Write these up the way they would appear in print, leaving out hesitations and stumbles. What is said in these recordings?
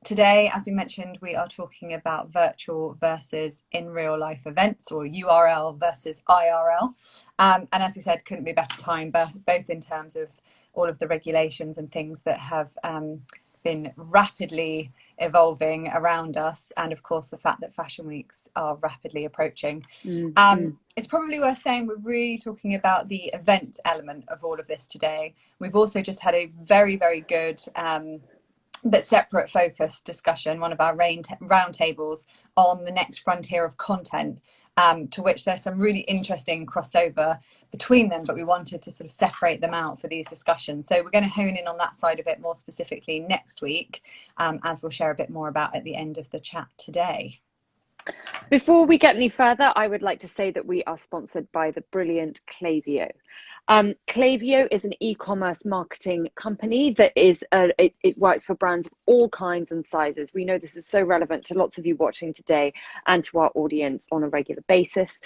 Today, as we mentioned, we are talking about virtual versus in real life events, or URL versus IRL. And as we said, couldn't be a better time, but both in terms of all of the regulations and things that have been rapidly evolving around us, and of course the fact that fashion weeks are rapidly approaching. It's probably worth saying we're really talking about the event element of all of this today. We've also just had a very, very good but separate focus discussion, one of our roundtables on the next frontier of content, to which there's some really interesting crossover between them, but we wanted to sort of separate them out for these discussions. So we're going to hone in on that side of it more specifically next week, as we'll share a bit more about at the end of the chat today. Before we get any further, I would like to say that we are sponsored by the brilliant Klaviyo. Klaviyo is an e-commerce marketing company that is, it works for brands of all kinds and sizes. We know this is so relevant to lots of you watching today and to our audience on a regular basis.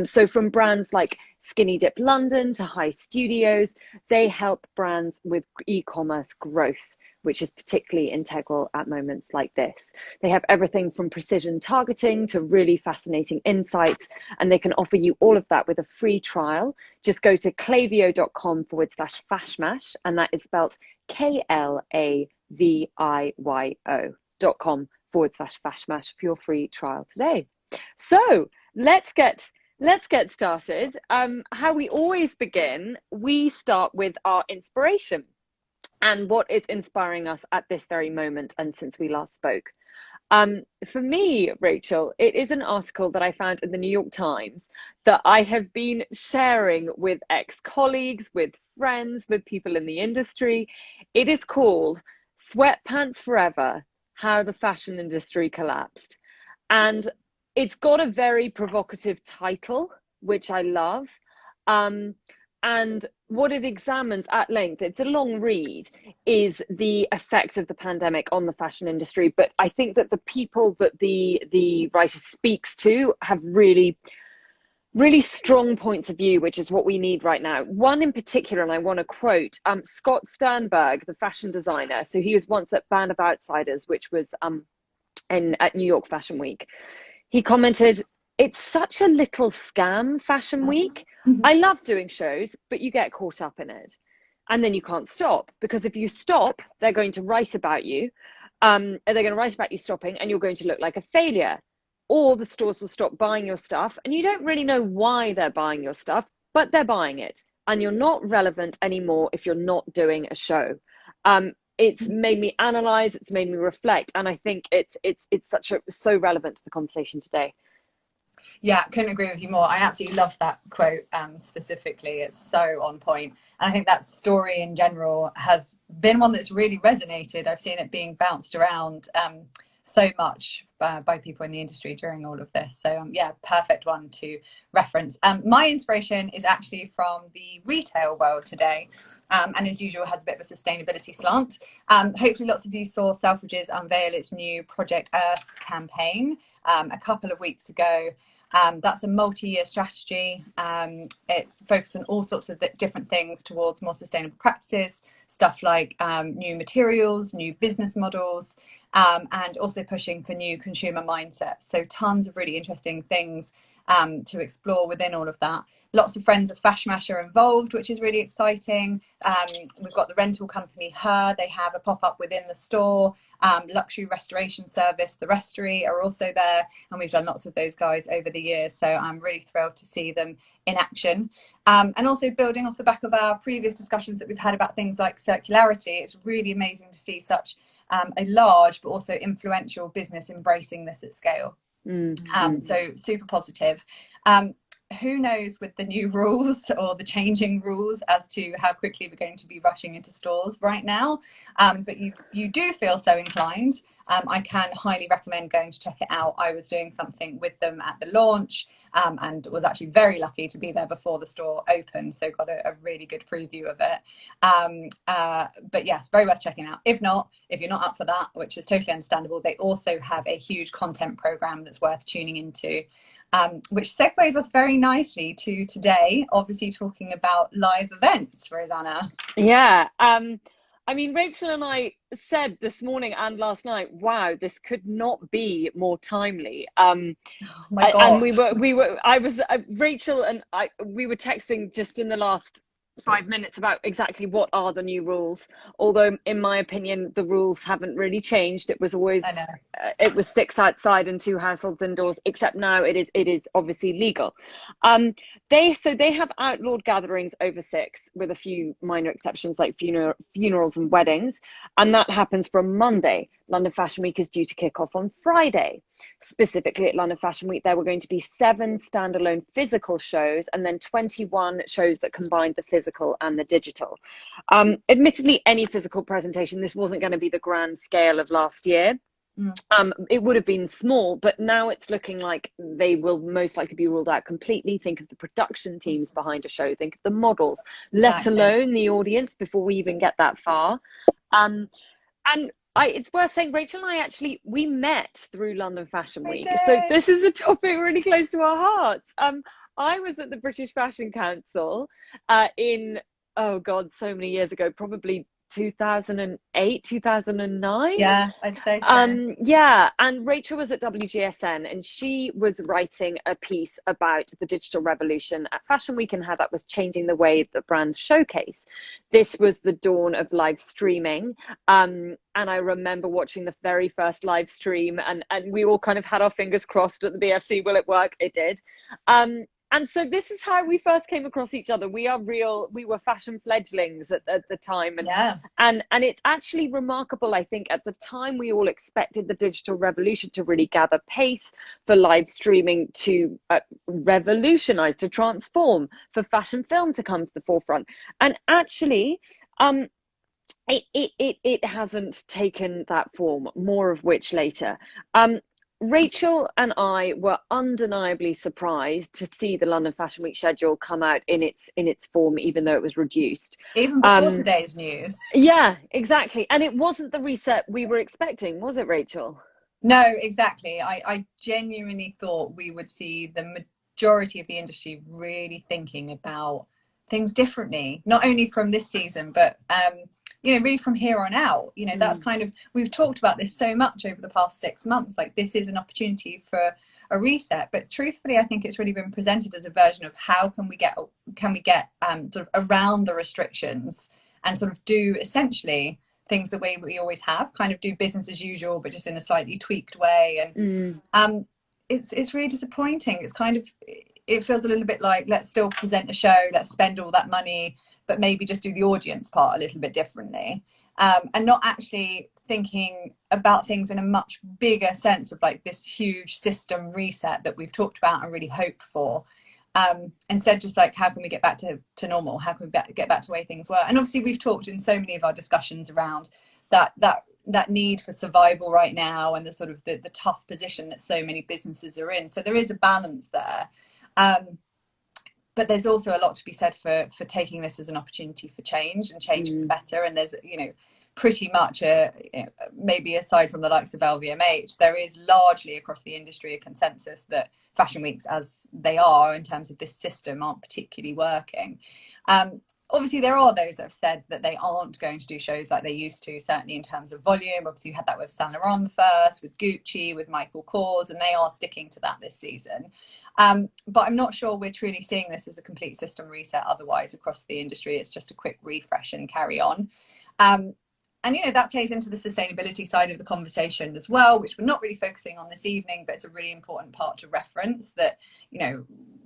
So from brands like Skinny Dip London to High Studios, they help brands with e-commerce growth, which is particularly integral at moments like this. They have everything from precision targeting to really fascinating insights, and they can offer you all of that with a free trial. Just go to klaviyo.com/fashmash, and that is spelled KLAVIYO.com/fashmash for your free trial today. So let's get started. How we always begin, we start with our inspiration and what is inspiring us at this very moment and since we last spoke. For me, Rachel, it is an article that I found in the New York Times that I have been sharing with ex-colleagues, with friends, with people in the industry. It is called Sweatpants Forever: How the Fashion Industry Collapsed. And it's got a very provocative title, which I love. And what it examines at length, it's a long read, is the effect of the pandemic on the fashion industry. But I think that the people that the writer speaks to have really, really strong points of view, which is what we need right now. One in particular, and I want to quote Scott Sternberg, the fashion designer. So he was once at Band of Outsiders, which was at New York Fashion Week. He commented, "It's such a little scam, Fashion Week. I love doing shows, but you get caught up in it. And then you can't stop, because if you stop, they're going to write about you. They're going to write about you stopping, and you're going to look like a failure. Or the stores will stop buying your stuff, and you don't really know why they're buying your stuff, but they're buying it. And you're not relevant anymore if you're not doing a show." It's made me analyze, it's made me reflect, and I think it's so relevant to the conversation today. Yeah, couldn't agree with you more. I absolutely love that quote specifically. It's so on point. And I think that story in general has been one that's really resonated. I've seen it being bounced around so much by people in the industry during all of this. So yeah, perfect one to reference. My inspiration is actually from the retail world today, and as usual has a bit of a sustainability slant. Hopefully lots of you saw Selfridges unveil its new Project Earth campaign a couple of weeks ago. That's a multi-year strategy. It's focused on all sorts of different things towards more sustainable practices, stuff like new materials, new business models, and also pushing for new consumer mindsets. So tons of really interesting things to explore within all of that. Lots of friends of FashMash are involved, which is really exciting. We've got the rental company Her. They have a pop-up within the store. Luxury restoration service, The Restory, are also there, and we've done lots of those guys over the years, so I'm really thrilled to see them in action. And also building off the back of our previous discussions that we've had about things like circularity, it's really amazing to see such a large but also influential business embracing this at scale. So super positive. Who knows with the new rules or the changing rules as to how quickly we're going to be rushing into stores right now, but you do feel so inclined, I can highly recommend going to check it out. I was doing something with them at the launch and was actually very lucky to be there before the store opened, so got a really good preview of it. But yes, very worth checking out. If you're not up for that, which is totally understandable, they also have a huge content program that's worth tuning into, which segues us very nicely to today, obviously talking about live events, Rosanna. Yeah. I mean, Rachel and I said this morning and last night, wow, this could not be more timely. Oh my And God. Rachel and I, we were texting just in the last 5 minutes about exactly what are the new rules. Although, in my opinion, the rules haven't really changed. It was always, I know. it was 6 outside and 2 households indoors, except now it is obviously legal. They have outlawed gatherings over 6, with a few minor exceptions like funerals and weddings, and that happens from Monday. London Fashion Week is due to kick off on Friday. Specifically at London Fashion Week, there were going to be 7 standalone physical shows and then 21 shows that combined the physical and the digital. Admittedly, any physical presentation, this wasn't going to be the grand scale of last year. It would have been small, but now it's looking like they will most likely be ruled out completely. Think of the production teams behind a show, think of the models, let alone the audience before we even get that far. And it's worth saying, Rachel and I we met through London Fashion Week. So this is a topic really close to our hearts. I was at the British Fashion Council in, oh God, so many years ago, probably 2008, 2009. Yeah, I'd say so. Yeah, and Rachel was at WGSN and she was writing a piece about the digital revolution at Fashion Week and how that was changing the way that brands showcase. This was the dawn of live streaming. And I remember watching the very first live stream and we all kind of had our fingers crossed at the BFC, will it work? It did. And so this is how we first came across each other. We were fashion fledglings at the time. And it's actually remarkable. I think at the time we all expected the digital revolution to really gather pace, for live streaming to revolutionize, to transform, for fashion film to come to the forefront. And actually, it hasn't taken that form, more of which later. Rachel and I were undeniably surprised to see the London Fashion Week schedule come out in its form, even though it was reduced. Even before today's news. Yeah, exactly. And it wasn't the reset we were expecting, was it, Rachel? No, exactly. I genuinely thought we would see the majority of the industry really thinking about things differently, not only from this season, but really from here on out. That's kind of, we've talked about this so much over the past 6 months, like this is an opportunity for a reset, but truthfully I think it's really been presented as a version of how can we get sort of around the restrictions and sort of do essentially things the way we always have, kind of do business as usual but just in a slightly tweaked way. And it's really disappointing. It's kind of, it feels a little bit like, let's still present a show, let's spend all that money, but maybe just do the audience part a little bit differently, and not actually thinking about things in a much bigger sense of like this huge system reset that we've talked about and really hoped for. Instead, just like, how can we get back to normal? How can we get back to the way things were? And obviously we've talked in so many of our discussions around that need for survival right now, and the sort of the tough position that so many businesses are in. So there is a balance there. But there's also a lot to be said for taking this as an opportunity for change and change for the better. And there's, pretty much maybe aside from the likes of LVMH, there is largely across the industry a consensus that fashion weeks as they are in terms of this system aren't particularly working. Obviously there are those that have said that they aren't going to do shows like they used to, certainly in terms of volume. Obviously you had that with Saint Laurent first, with Gucci, with Michael Kors, and they are sticking to that this season. But I'm not sure we're truly seeing this as a complete system reset otherwise across the industry. It's just a quick refresh and carry on. And that plays into the sustainability side of the conversation as well, which we're not really focusing on this evening, but it's a really important part to reference that,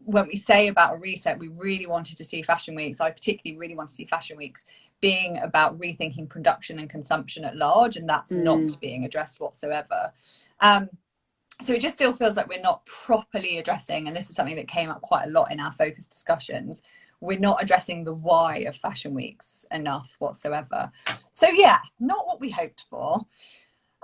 when we say about a reset, we really wanted to see fashion weeks. I particularly really want to see fashion weeks being about rethinking production and consumption at large, and that's not being addressed whatsoever. So it just still feels like we're not properly addressing, and this is something that came up quite a lot in our focus discussions, we're not addressing the why of fashion weeks enough whatsoever. So yeah, not what we hoped for.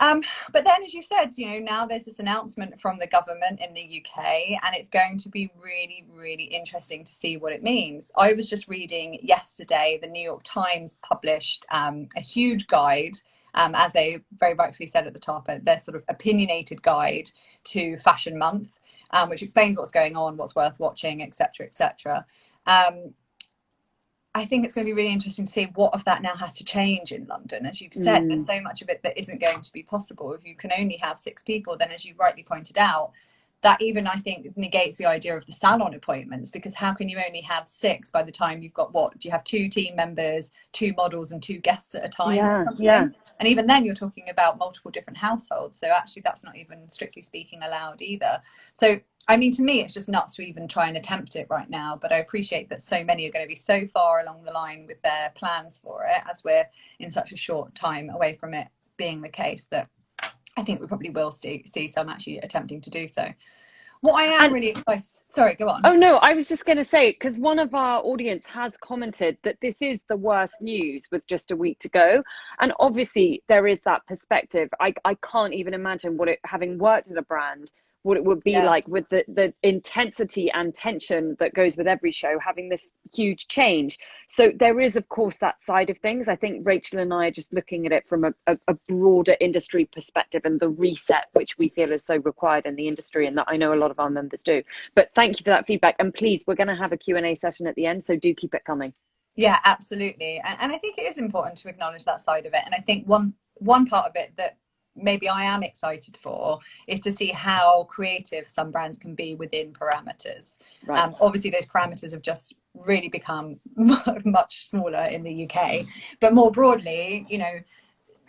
But then, as you said, now there's this announcement from the government in the UK, and it's going to be really, really interesting to see what it means. I was just reading yesterday, the New York Times published a huge guide, as they very rightfully said at the top, their sort of opinionated guide to Fashion Month, which explains what's going on, what's worth watching, etc., etc. I think it's going to be really interesting to see what of that now has to change in London. As you've said, there's so much of it that isn't going to be possible. If you can only have 6 people, then as you rightly pointed out, that even I think negates the idea of the salon appointments, because how can you only have 6 by the time you've got, what do you have, 2 team members, 2 models and 2 guests at a time or something? And even then you're talking about multiple different households, so actually that's not even strictly speaking allowed either. So I mean, to me it's just nuts to even try and attempt it right now, but I appreciate that so many are going to be so far along the line with their plans for it, as we're in such a short time away from it being the case, that I think we probably will see some actually attempting to do so. What I am really excited... Sorry, go on. Oh, no, I was just going to say, because one of our audience has commented that this is the worst news with just a week to go. And obviously there is that perspective. I can't even imagine having worked at a brand, what it would be like with the intensity and tension that goes with every show, having this huge change. So there is, of course, that side of things. I think Rachel and I are just looking at it from a broader industry perspective, and the reset, which we feel is so required in the industry, and that I know a lot of our members do. But thank you for that feedback. And please, we're going to have a Q&A session at the end, so do keep it coming. Yeah, absolutely. And I think it is important to acknowledge that side of it. And I think one part of it that maybe I am excited for is to see how creative some brands can be within parameters. Right. Obviously those parameters have just really become much smaller in the UK, but more broadly, you know,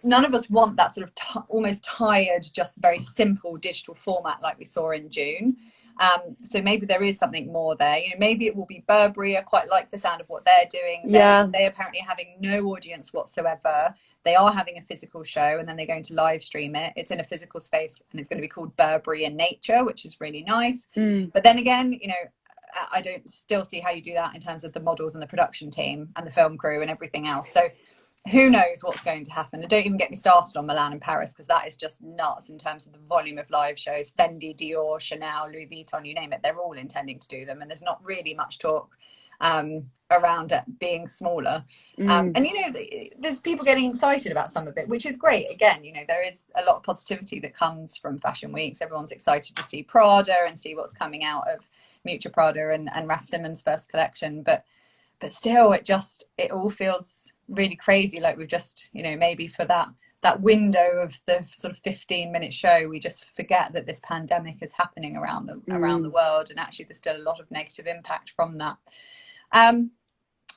none of us want that sort of almost tired, just very simple digital format like we saw in June. So maybe there is something more there. You know, maybe it will be Burberry. I quite like the sound of what they're doing. They apparently are having no audience whatsoever. They are having a physical show, and then they're going to live stream it. It's in a physical space, and it's going to be called Burberry in Nature, which is really nice. But then again, you know, I don't still see how you do that in terms of the models and the production team and the film crew and everything else. So who knows what's going to happen. And don't even get me started on Milan and Paris, because that is just nuts in terms of the volume of live shows. Fendi, Dior, Chanel, Louis Vuitton, you name it, they're all intending to do them, and there's not really much talk around it being smaller. And you know, there's people getting excited about some of it, which is great. Again, you know, there is a lot of positivity that comes from fashion weeks. Everyone's excited to see Prada and see what's coming out of Miuccia Prada and Raf Simons' first collection, but still it all feels really crazy, like we've just, you know, maybe for that window of the sort of 15-minute show, we just forget that this pandemic is happening around the world, and actually there's still a lot of negative impact from that.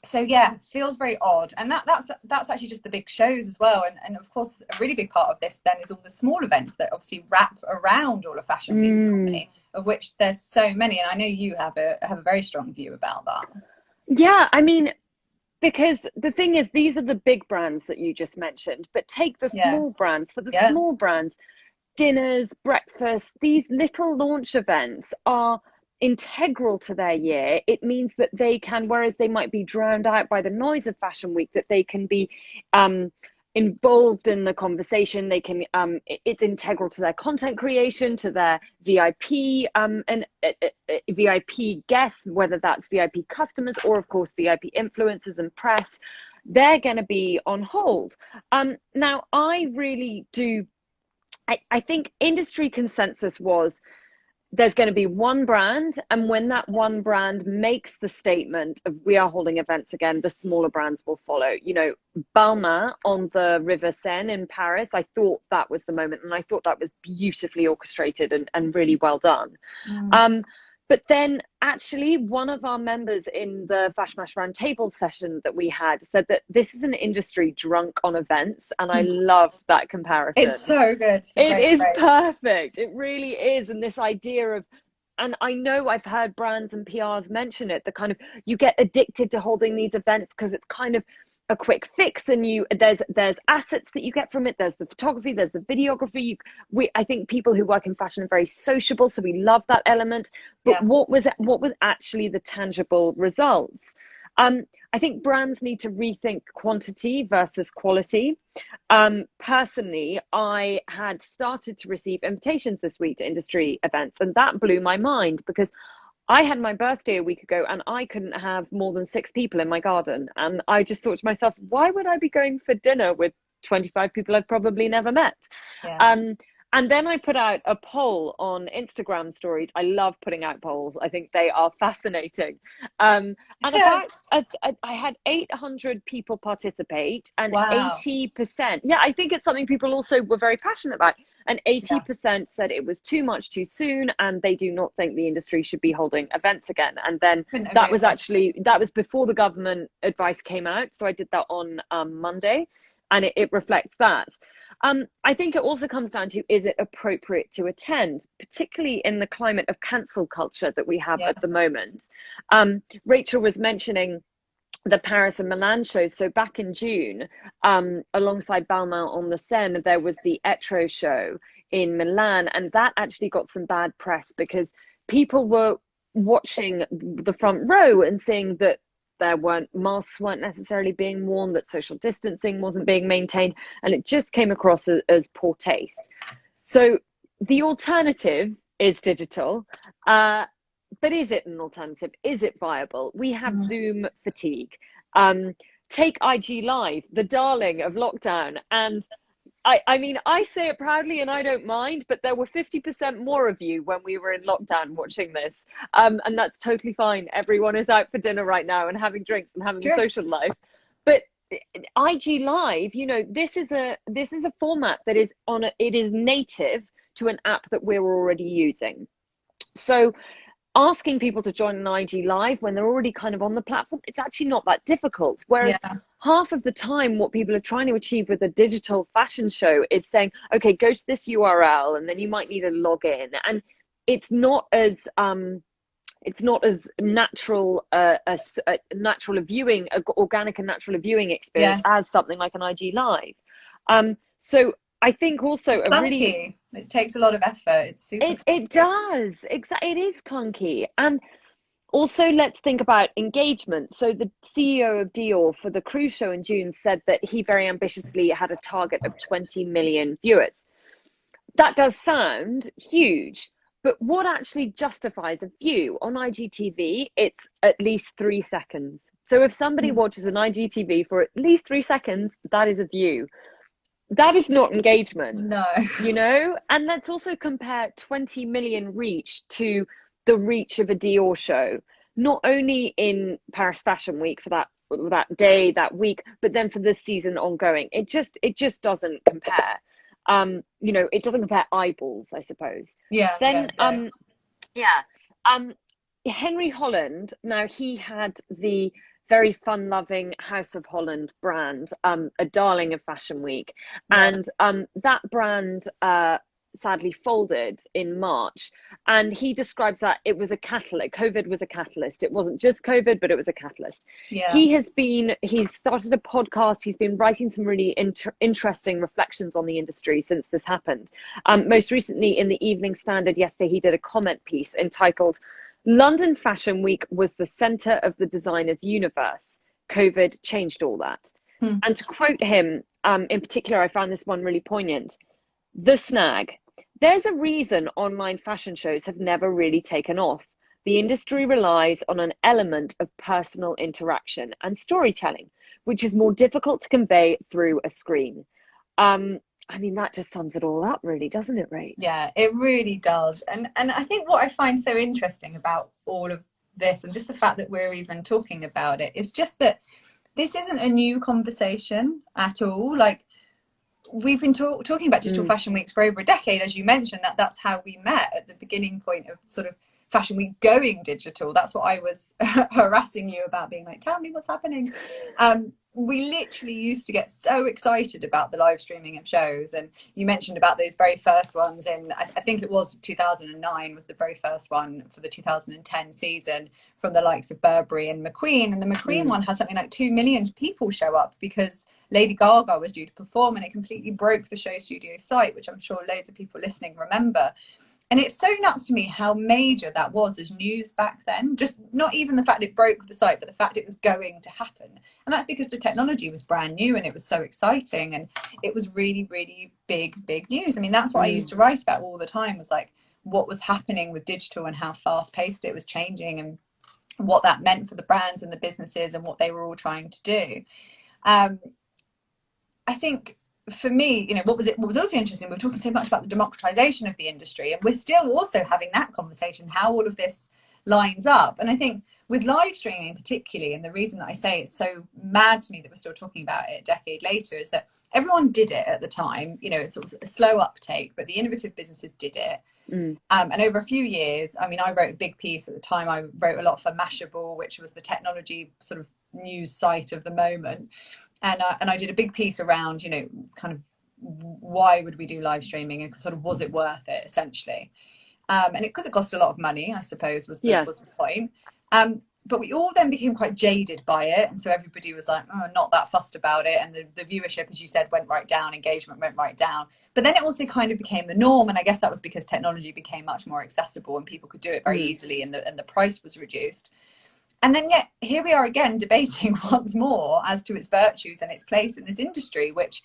So yeah, feels very odd. And that's actually just the big shows as well. And of course, a really big part of this then is all the small events that obviously wrap around all of Fashion Weeks normally, of which there's so many. And I know you have a very strong view about that. Yeah, I mean, because the thing is, these are the big brands that you just mentioned, but take the small brands. For the small brands, dinners, breakfast, these little launch events are integral to their year. It means that they can, whereas they might be drowned out by the noise of Fashion Week, that they can be involved in the conversation. They can it's integral to their content creation, to their VIP and VIP guests, whether that's VIP customers or of course VIP influencers and press. They're going to be on hold. Now I really do, I think industry consensus was there's going to be one brand, and when that one brand makes the statement of we are holding events again, the smaller brands will follow. You know, Balmain on the River Seine in Paris, I thought that was the moment, and I thought that was beautifully orchestrated and really well done. But then actually one of our members in the FashMash Roundtable session that we had said that this is an industry drunk on events. And I loved that comparison. It's so good. It is perfect. It really is. And this idea of, and I know I've heard brands and PRs mention it, the kind of, you get addicted to holding these events because it's kind of a quick fix, and there's assets that you get from it. There's the photography, there's the videography. I think people who work in fashion are very sociable, so we love that element. But what was actually the tangible results? I think brands need to rethink quantity versus quality. Personally, I had started to receive invitations this week to industry events, and that blew my mind because I had my birthday a week ago and I couldn't have more than 6 people in my garden. And I just thought to myself, why would I be going for dinner with 25 people I've probably never met? And then I put out a poll on Instagram stories. I love putting out polls. I think they are fascinating. And I had 800 people participate, and Wow. 80%, yeah, I think it's something people also were very passionate about. And Yeah. 80% said it was too much too soon, and they do not think the industry should be holding events again. And then Couldn't that agree was more. that was before the government advice came out. So I did that on Monday, and it reflects that. I think it also comes down to, is it appropriate to attend, particularly in the climate of cancel culture that we have Yeah. at the moment. Rachel was mentioning the Paris and Milan shows. So back in June, alongside Balmain on the Seine, there was the Etro show in Milan, and that actually got some bad press because people were watching the front row and seeing that masks weren't necessarily being worn, that social distancing wasn't being maintained, and it just came across as poor taste. So the alternative is digital. But is it an alternative? Is it viable? We have Zoom fatigue. Take IG Live, the darling of lockdown. And I mean, I say it proudly and I don't mind, but there were 50% more of you when we were in lockdown watching this. And that's totally fine. Everyone is out for dinner right now and having drinks and having a Sure. social life. But IG Live, this is a format that is it is native to an app that we're already using. So asking people to join an IG Live when they're already kind of on the platform, it's actually not that difficult. Whereas half of the time, what people are trying to achieve with a digital fashion show is saying, okay, go to this URL, and then you might need a login. And it's not as natural organic and natural viewing experience as something like an IG Live. So I think also It's clunky. It takes a lot of effort. It's super clunky. It does. Exactly. It is clunky. And also, let's think about engagement. So the CEO of Dior for the cruise show in June said that he very ambitiously had a target of 20 million viewers. That does sound huge, but what actually justifies a view on IGTV? It's at least 3 seconds. So if somebody watches an IGTV for at least 3 seconds, that is a view. That is not engagement. No. And let's also compare 20 million reach to the reach of a Dior show, not only in Paris Fashion Week for that day, that week, but then for this season ongoing. It just doesn't compare. It doesn't compare eyeballs, I suppose. Henry Holland, now he had the very fun-loving House of Holland brand, a darling of Fashion Week. And that brand sadly folded in March. And he describes that it was a catalyst. COVID was a catalyst. It wasn't just COVID, but it was a catalyst. He's started a podcast. He's been writing some really interesting reflections on the industry since this happened. Most recently in the Evening Standard yesterday, he did a comment piece entitled, "London Fashion Week was the center of the designer's universe. COVID changed all that." And to quote him, in particular, I found this one really poignant. "The snag. There's a reason online fashion shows have never really taken off. The industry relies on an element of personal interaction and storytelling, which is more difficult to convey through a screen." I mean, that just sums it all up, really, doesn't it, Rach? Yeah, it really does. And I think what I find so interesting about all of this, and just the fact that we're even talking about it, is just that this isn't a new conversation at all. Like, we've been talking about digital fashion weeks for over a decade, as you mentioned. That's how we met at the beginning point of sort of Fashion Week going digital. That's what I was harassing you about, being like, tell me what's happening. We literally used to get so excited about the live streaming of shows, and you mentioned about those very first ones in, I think it was 2009 was the very first one for the 2010 season, from the likes of Burberry and McQueen. And the McQueen one had something like 2 million people show up because Lady Gaga was due to perform, and it completely broke the show studio site, which I'm sure loads of people listening remember. And it's so nuts to me how major that was as news back then. Just not even the fact it broke the site, but the fact it was going to happen. And that's because the technology was brand new and it was so exciting, and it was really, really big news. I mean, that's what I used to write about all the time, was like what was happening with digital and how fast paced it was changing, and what that meant for the brands and the businesses and what they were all trying to do. I think for me, you know, what was also interesting, we were talking so much about the democratization of the industry, and we're still also having that conversation, how all of this lines up. And I think with live streaming particularly, and the reason that I say it's so mad to me that we're still talking about it a decade later, is that everyone did it at the time. You know, it's sort of a slow uptake, but the innovative businesses did it. And over a few years, I mean, I wrote a big piece at the time. I wrote a lot for Mashable, which was the technology sort of news site of the moment. And I did a big piece around, you know, kind of why would we do live streaming, and sort of was it worth it, essentially. And because it cost a lot of money, I suppose, was the point. But we all then became quite jaded by it. And so everybody was like, oh, not that fussed about it. And the viewership, as you said, went right down, engagement went right down. But then it also kind of became the norm. And I guess that was because technology became much more accessible and people could do it very easily, and the price was reduced. And then yet here we are again debating once more as to its virtues and its place in this industry, which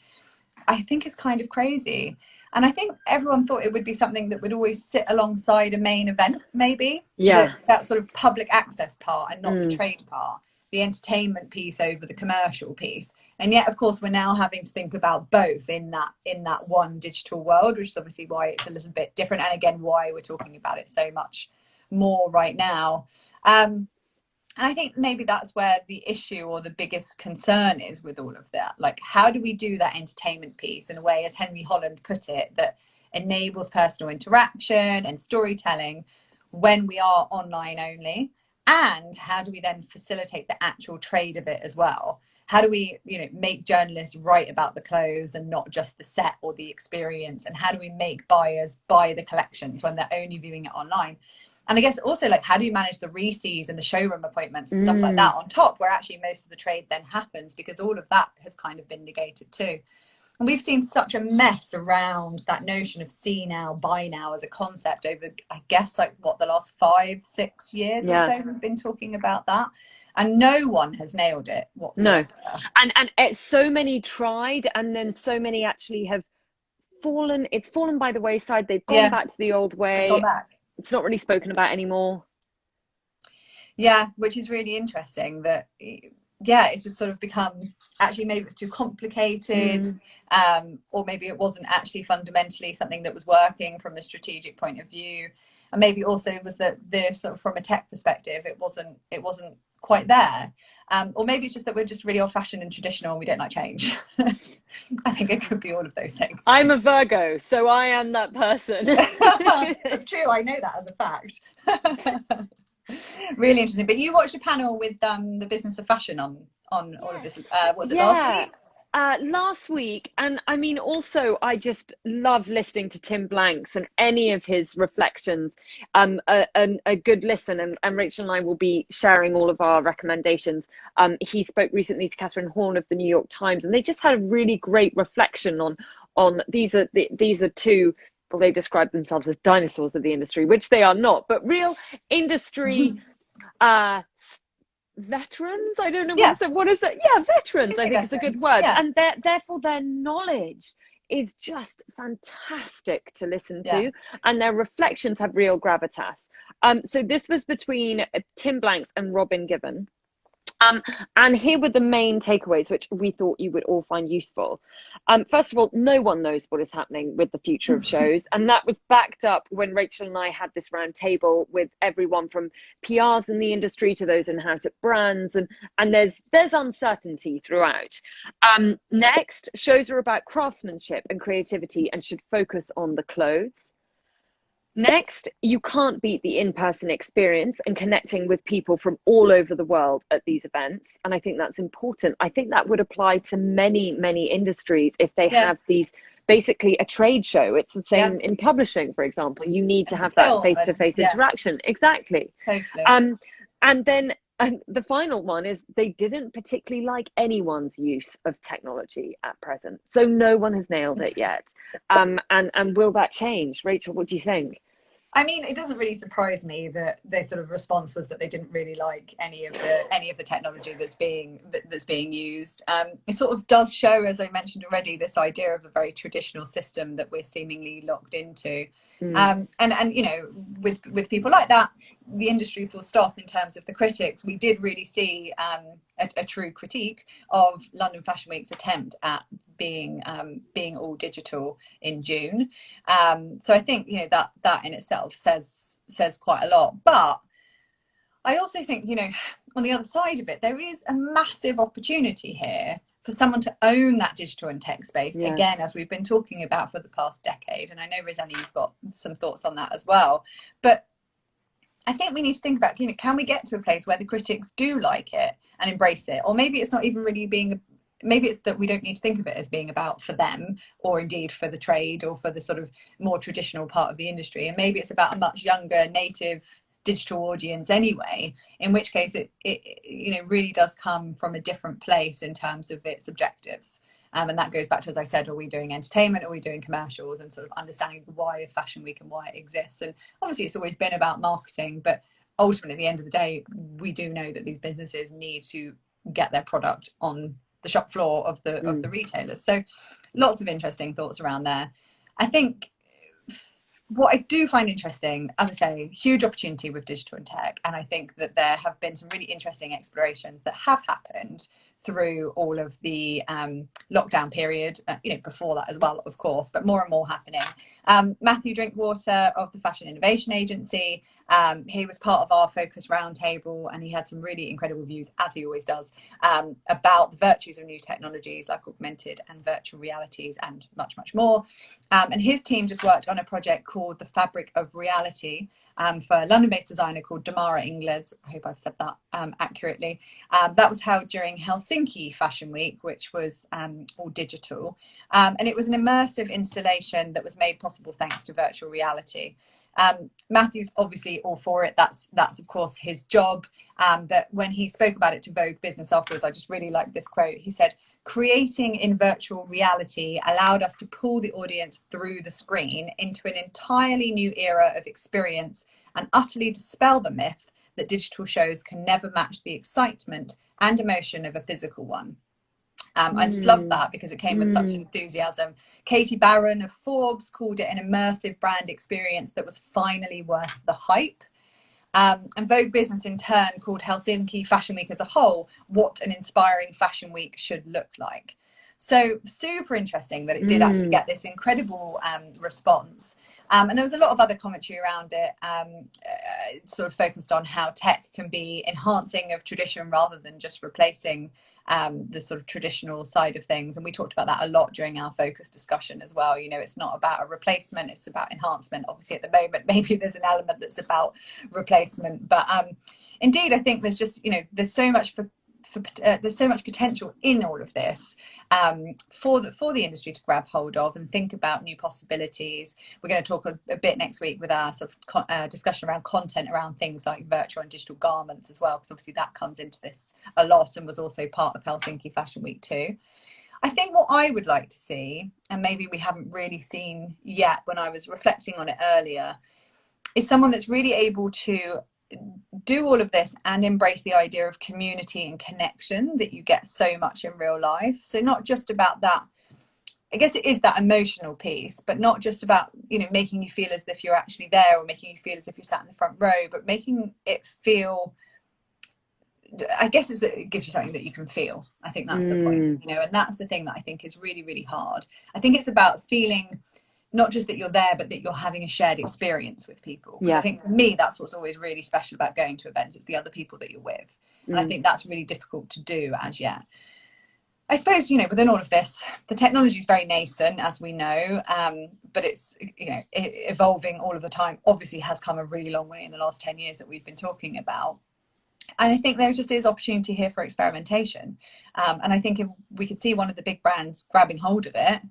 I think is kind of crazy. And I think everyone thought it would be something that would always sit alongside a main event, maybe. Yeah. That sort of public access part and not the trade part, the entertainment piece over the commercial piece. And yet, of course, we're now having to think about both in that one digital world, which is obviously why it's a little bit different. And again, why we're talking about it so much more right now. And I think maybe that's where the issue or the biggest concern is with all of that. Like, how do we do that entertainment piece in a way, as Henry Holland put it, that enables personal interaction and storytelling when we are online only? And how do we then facilitate the actual trade of it as well? How do we, you know, make journalists write about the clothes and not just the set or the experience? And how do we make buyers buy the collections when they're only viewing it online? And I guess also, like, how do you manage the resees and the showroom appointments and stuff like that on top, where actually most of the trade then happens, because all of that has kind of been negated too. And we've seen such a mess around that notion of see now, buy now as a concept over, I guess, like what, the last 5-6 years or so we've been talking about that. And no one has nailed it whatsoever. No. And it's so many tried, and then so many actually have fallen. It's fallen by the wayside. They've gone back to the old way. They've gone back. It's not really spoken about anymore. Yeah, which is really interesting that, yeah, it's just sort of become, actually maybe it's too complicated, or maybe it wasn't actually fundamentally something that was working from a strategic point of view. And maybe also it was that the sort of, from a tech perspective, it wasn't quite there. Or maybe it's just that we're just really old fashioned and traditional and we don't like change. I think it could be all of those things. I'm a Virgo, so I am that person. It's true. I know that as a fact. Really interesting. But you watched a panel with the business of fashion on all of this. Was it last week? Last week. And I mean, also, I just love listening to Tim Blanks and any of his reflections. A good listen, and Rachel and I will be sharing all of our recommendations. He spoke recently to Catherine Horn of the New York Times, and they just had a really great reflection on these are two, well, they describe themselves as dinosaurs of the industry, which they are not, but real industry veterans. I don't know what is that? Yeah, veterans. I think it's a good word. Yeah. And therefore their knowledge is just fantastic to listen to, and their reflections have real gravitas. So this was between Tim Blanks and Robin Gibbon. And here were the main takeaways, which we thought you would all find useful. First of all, no one knows what is happening with the future of shows. And that was backed up when Rachel and I had this round table with everyone from PRs in the industry to those in-house at brands. And there's uncertainty throughout. Next, shows are about craftsmanship and creativity and should focus on the clothes. Next, you can't beat the in-person experience and connecting with people from all over the world at these events. And I think that's important. I think that would apply to many, many industries if they have these, basically a trade show. It's the same in publishing, for example. You need to have that face-to-face interaction. Exactly. Totally. And then the final one is they didn't particularly like anyone's use of technology at present. So no one has nailed it yet. And will that change? Rachel, what do you think? I mean, it doesn't really surprise me that their sort of response was that they didn't really like any of the technology that's being used. It sort of does show, as I mentioned already, this idea of a very traditional system that we're seemingly locked into. And you know, with people like that, the industry full stop in terms of the critics, we did really see a true critique of London Fashion Week's attempt at being all digital in June. So I think, you know, that in itself says quite a lot. But I also think, you know, on the other side of it, there is a massive opportunity here for someone to own that digital and tech space, Yeah. again, as we've been talking about for the past decade. And I know, Rosanna, you've got some thoughts on that as well. But I think we need to think about, you know, can we get to a place where the critics do like it and embrace it? Or maybe it's not even really being, maybe it's that we don't need to think of it as being about for them, or indeed for the trade, or for the sort of more traditional part of the industry. And maybe it's about a much younger native digital audience anyway, in which case it you know, really does come from a different place in terms of its objectives. And that goes back to, as I said, are we doing entertainment, are we doing commercials, and sort of understanding the why of Fashion Week and why it exists. And obviously it's always been about marketing, but ultimately at the end of the day, we do know that these businesses need to get their product on the shop floor of the retailers. So lots of interesting thoughts around there. I think what I do find interesting, as I say, huge opportunity with digital and tech. And I think that there have been some really interesting explorations that have happened through all of the lockdown period, you know, before that as well, of course, but more and more happening. Matthew Drinkwater of the Fashion Innovation Agency, he was part of our Focus Roundtable, and he had some really incredible views, as he always does, about the virtues of new technologies like augmented and virtual realities and much, much more. And his team just worked on a project called The Fabric of Reality, for a London-based designer called Damara Ingles. I hope I've said that accurately. That was held during Helsinki Fashion Week, which was all digital. And it was an immersive installation that was made possible thanks to virtual reality. Matthew's obviously all for it. That's of course his job. That when he spoke about it to Vogue Business afterwards, I just really liked this quote. He said, "Creating in virtual reality allowed us to pull the audience through the screen into an entirely new era of experience and utterly dispel the myth that digital shows can never match the excitement and emotion of a physical one." I just love that because it came with such enthusiasm. Katie Barron of Forbes called it an immersive brand experience that was finally worth the hype. And Vogue Business in turn called Helsinki Fashion Week as a whole what an inspiring fashion week should look like. So super interesting that it did actually get this incredible response. And there was a lot of other commentary around it, sort of focused on how tech can be enhancing of tradition rather than just replacing the sort of traditional side of things. And we talked about that a lot during our focus discussion as well. You know, it's not about a replacement, it's about enhancement. Obviously at the moment, maybe there's an element that's about replacement, but indeed, I think there's just, you know, there's so much there's so much potential in all of this for the industry to grab hold of and think about new possibilities. We're going to talk a bit next week with our sort of discussion around content around things like virtual and digital garments as well, because obviously that comes into this a lot and was also part of Helsinki Fashion Week too. I think what I would like to see, and maybe we haven't really seen yet when I was reflecting on it earlier, is someone that's really able to do all of this and embrace the idea of community and connection that you get so much in real life. So not just about that, I guess it is that emotional piece, but not just about, you know, making you feel as if you're actually there or making you feel as if you're sat in the front row, but making it feel, I guess it's that it gives you something that you can feel. I think that's the point, you know, and that's the thing that I think is really, really hard. I think it's about feeling not just that you're there, but that you're having a shared experience with people. Yeah. I think for me, that's what's always really special about going to events. It's the other people that you're with. And I think that's really difficult to do as yet. I suppose, you know, within all of this, the technology is very nascent, as we know, but it's, you know, evolving all of the time. Obviously has come a really long way in the last 10 years that we've been talking about. And I think there just is opportunity here for experimentation. And I think if we could see one of the big brands grabbing hold of it,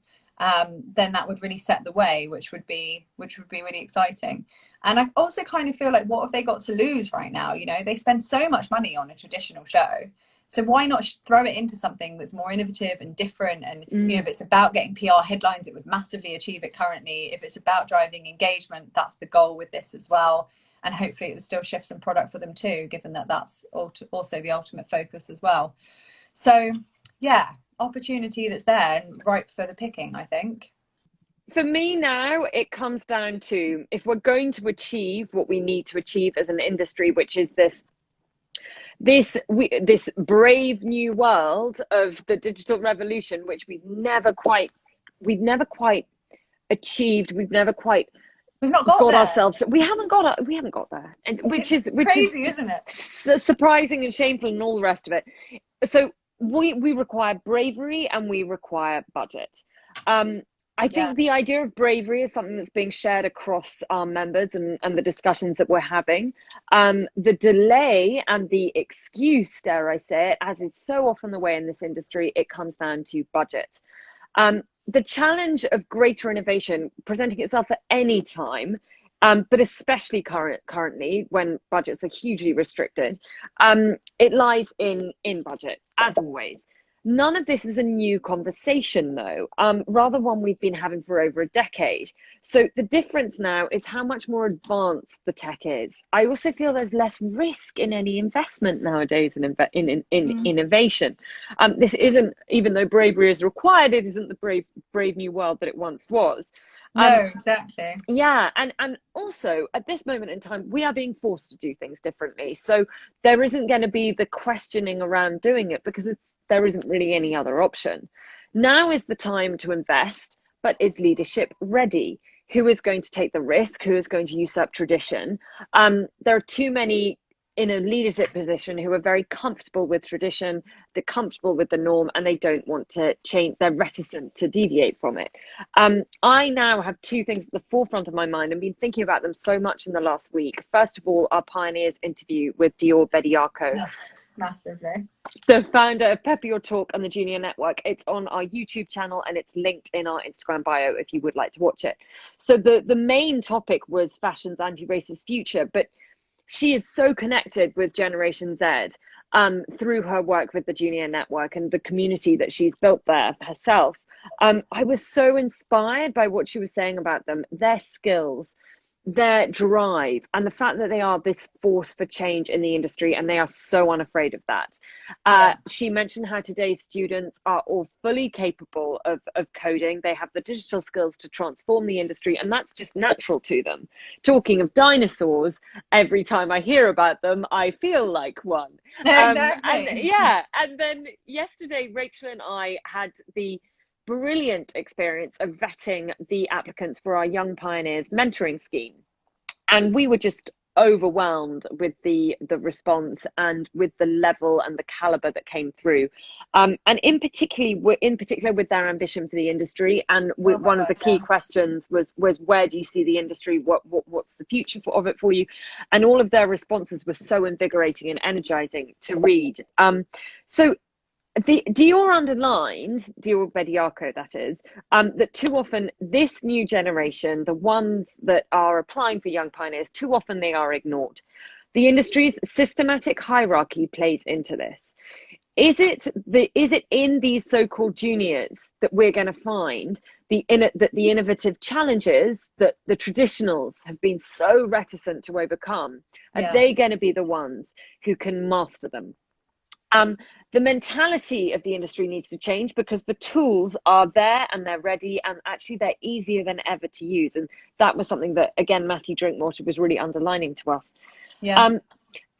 then that would really set the way, which would be really exciting. And I also kind of feel like, what have they got to lose right now? You know, they spend so much money on a traditional show, so why not throw it into something that's more innovative and different? And you know, if it's about getting PR headlines, it would massively achieve it currently. If it's about driving engagement, that's the goal with this as well. And hopefully it would still shift some product for them too, given that that's also the ultimate focus as well. So yeah, opportunity that's there and ripe for the picking, I think. For me now, it comes down to, if we're going to achieve what we need to achieve as an industry, which is this this brave new world of the digital revolution, which we've never quite achieved. We've never quite We've not got there. ourselves. We haven't got there, and which is crazy, isn't it? Surprising and shameful and all the rest of it. So we require bravery and we require budget. I think the idea of bravery is something that's being shared across our members and the discussions that we're having. The delay and the excuse, dare I say it, as is so often the way in this industry, it comes down to budget. The challenge of greater innovation presenting itself at any time, but especially currently when budgets are hugely restricted, it lies in budget, as always. None of this is a new conversation, though, rather one we've been having for over a decade. So the difference now is how much more advanced the tech is. I also feel there's less risk in any investment nowadays in innovation. This isn't, even though bravery is required, it isn't the brave new world that it once was. No, exactly. Yeah, and also at this moment in time, we are being forced to do things differently. So there isn't going to be the questioning around doing it because there isn't really any other option. Now is the time to invest, but is leadership ready? Who is going to take the risk? Who is going to usurp tradition? There are too many in a leadership position who are very comfortable with tradition, they're comfortable with the norm, and they don't want to change, they're reticent to deviate from it. I now have two things at the forefront of my mind and been thinking about them so much in the last week. First of all, our Pioneers interview with Dior Bediako. Oh, massively. The founder of Pepper Your Talk and the Junior Network. It's on our YouTube channel and it's linked in our Instagram bio if you would like to watch it. So the main topic was fashion's anti-racist future, but she is so connected with Generation Z through her work with the Junior Network and the community that she's built there herself. I was so inspired by what she was saying about them, their skills, their drive, and the fact that they are this force for change in the industry, and they are so unafraid of that. She mentioned how today's students are all fully capable of coding. They have the digital skills to transform the industry, and that's just natural to them. Talking of dinosaurs, every time I hear about them, I feel like one. Exactly. And then yesterday, Rachel and I had the brilliant experience of vetting the applicants for our Young Pioneers mentoring scheme, and we were just overwhelmed with the response and with the level and the caliber that came through, and in particular with their ambition for the industry. And one of the key questions was where do you see the industry, what's the future of it for you? And all of their responses were so invigorating and energizing to read. So Dior underlined, Dior Bediako that is, that too often this new generation, the ones that are applying for Young Pioneers, too often they are ignored. The industry's systematic hierarchy plays into this. Is it in these so-called juniors that we're going to find the innovative challenges that the traditionals have been so reticent to overcome? Are they going to be the ones who can master them? The mentality of the industry needs to change because the tools are there and they're ready, and actually they're easier than ever to use. And that was something that, again, Matthew Drinkwater was really underlining to us. And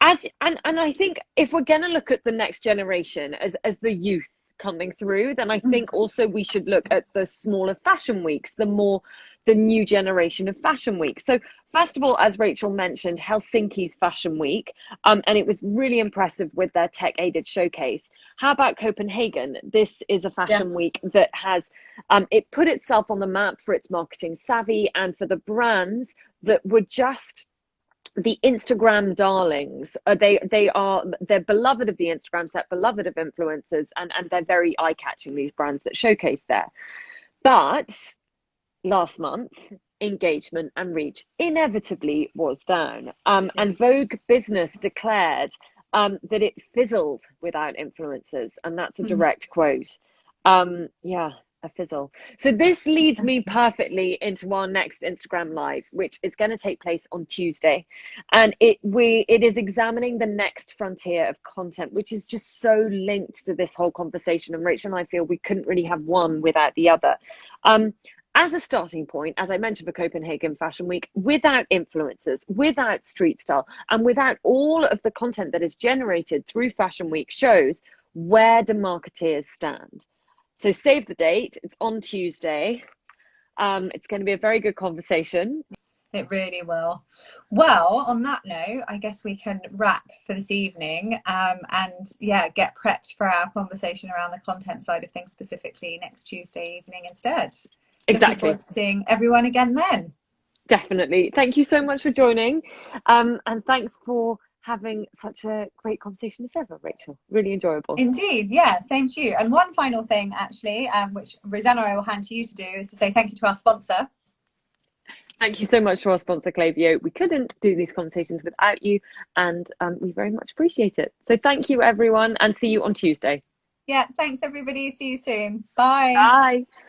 I think if we're going to look at the next generation as the youth coming through, then I think also we should look at the smaller fashion weeks, the new generation of fashion week. So first of all, as Rachel mentioned, Helsinki's Fashion Week, and it was really impressive with their tech-aided showcase. How about Copenhagen? This is a fashion week that has, it put itself on the map for its marketing savvy and for the brands that were just the Instagram darlings. They're beloved of the Instagram set, beloved of influencers, and they're very eye-catching, these brands that showcase there. But last month, engagement and reach inevitably was down. And Vogue Business declared that it fizzled without influencers. And that's a direct quote. A fizzle. So this leads me perfectly into our next Instagram Live, which is going to take place on Tuesday. And it is examining the next frontier of content, which is just so linked to this whole conversation. And Rachel and I feel we couldn't really have one without the other. as a starting point, as I mentioned for Copenhagen Fashion Week, without influencers, without street style, and without all of the content that is generated through Fashion Week shows, where do marketeers stand? So save the date. It's on Tuesday. It's going to be a very good conversation. It really will. Well, on that note, I guess we can wrap for this evening, and yeah, get prepped for our conversation around the content side of things, specifically next Tuesday evening instead. Exactly. Looking forward to seeing everyone again then. Definitely. Thank you so much for joining, and thanks for having such a great conversation as ever, Rachel. Really enjoyable. Indeed, yeah, same to you. And one final thing, actually, which Rosanna, I will hand to you to do, is to say thank you to our sponsor. Thank you so much to our sponsor, Klaviyo. We couldn't do these conversations without you, and we very much appreciate it. So thank you, everyone, and see you on Tuesday. Yeah, thanks, everybody. See you soon. Bye. Bye.